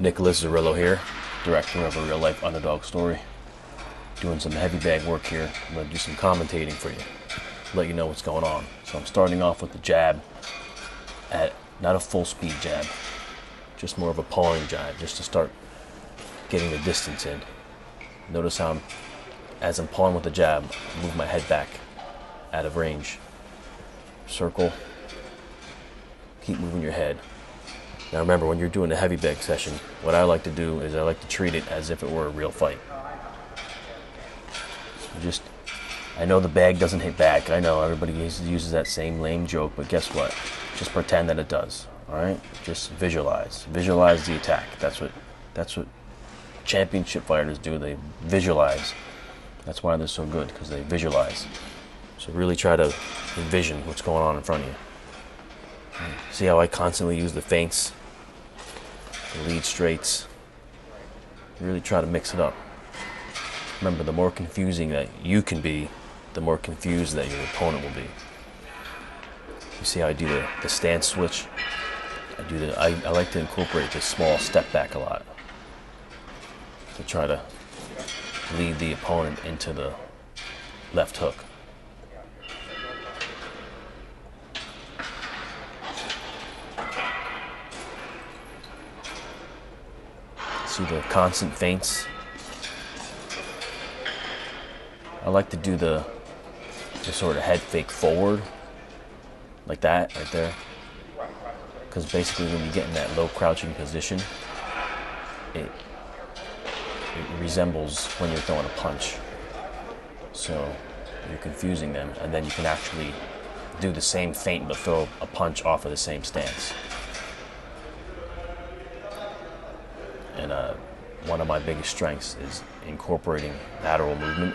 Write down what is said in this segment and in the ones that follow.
Nicholas Zarrillo here, director of a Real Life Underdog Story. Doing some heavy bag work here. I'm going to do some commentating for you, let you know what's going on. So I'm starting off with the jab at not a full speed jab, just more of a pawing jab, just to start getting the distance in. Notice how as I'm pawing with the jab, I move my head back out of range. Circle, keep moving your head. Now remember, when you're doing a heavy bag session, what I like to do is I like to treat it as if it were a real fight. So I know the bag doesn't hit back. I know everybody uses that same lame joke, but guess what? Just pretend that it does. All right? Just visualize. Visualize the attack. That's what championship fighters do. They visualize. That's why they're so good, because they visualize. So really try to envision what's going on in front of you. See how I constantly use the feints, the lead straights. Really try to mix it up. Remember, the more confusing that you can be, the more confused that your opponent will be. You see how I do the stance switch? I like to incorporate this small step back a lot to try to lead the opponent into the left hook. See the constant feints? I like to do the sort of head fake forward, like that right there. Because basically when you get in that low crouching position, it resembles when you're throwing a punch. So you're confusing them, and then you can actually do the same feint but throw a punch off of the same stance. And one of my biggest strengths is incorporating lateral movement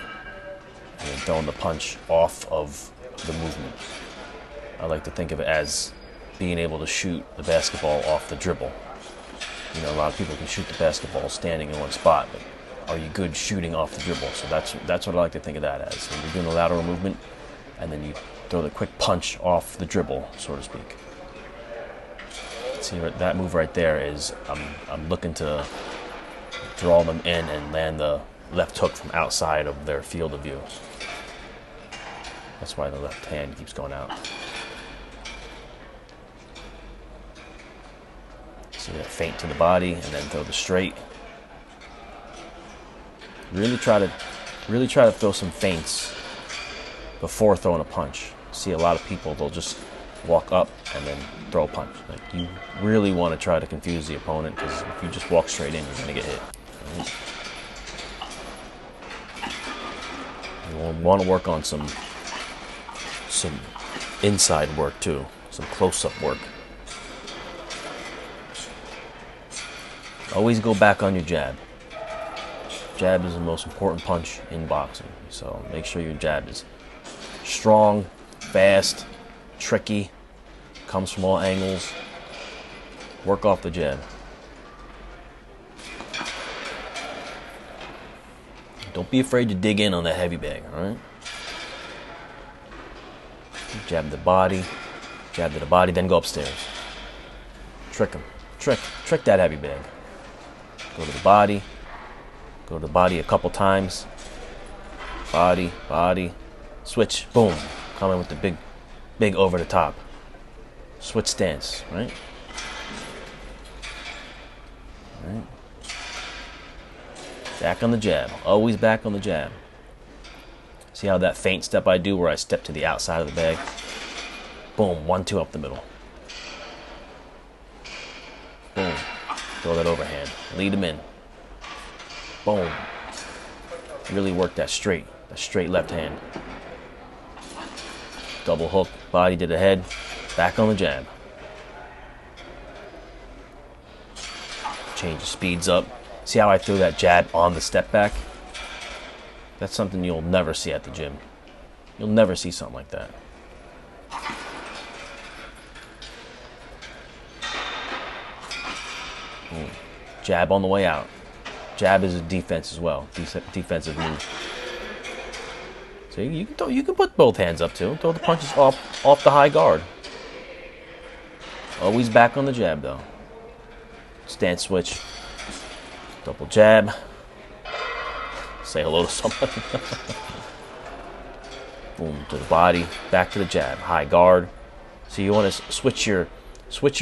and then throwing the punch off of the movement. I like to think of it as being able to shoot the basketball off the dribble. You know, a lot of people can shoot the basketball standing in one spot, but are you good shooting off the dribble? So that's what I like to think of that as. When you're doing the lateral movement, and then you throw the quick punch off the dribble, so to speak. See, that move right there is I'm looking to draw them in and land the left hook from outside of their field of view. That's why the left hand keeps going out. See that feint to the body and then throw the straight. Really try to throw some feints before throwing a punch. See, a lot of people, they'll just walk up and then throw a punch. Like, you really want to try to confuse the opponent, because if you just walk straight in, you're going to get hit. Right? You want to work on some inside work too, some close-up work. Always go back on your jab. Jab is the most important punch in boxing, so make sure your jab is strong, fast, tricky, comes from all angles. Work off the jab. Don't be afraid to dig in on that heavy bag, all right? Jab to the body, then go upstairs. Trick him. Trick that heavy bag. Go to the body a couple times. Body, switch, boom. Come in with the big over the top. Switch stance, right? Right. Back on the jab. Always back on the jab. See how that feint step I do where I step to the outside of the bag? Boom, 1-2 up the middle. Boom. Throw that overhand. Lead him in. Boom. Really work that straight left hand. Double hook, body to the head, back on the jab. Change the speeds up. See how I threw that jab on the step back? That's something you'll never see at the gym. You'll never see something like that. Boom. Jab on the way out. Jab is a defense as well. Defensive move. So you can put both hands up too. Throw the punches off the high guard. Always back on the jab though. Stance switch. Double jab. Say hello to somebody. Boom, to the body, back to the jab, high guard. So you want to switch your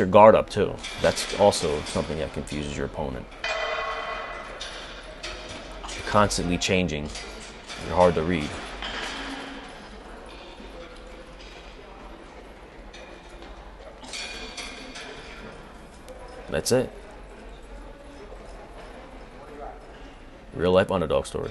guard up too. That's also something that confuses your opponent. You're constantly changing. You're hard to read. That's it. Real life underdog story.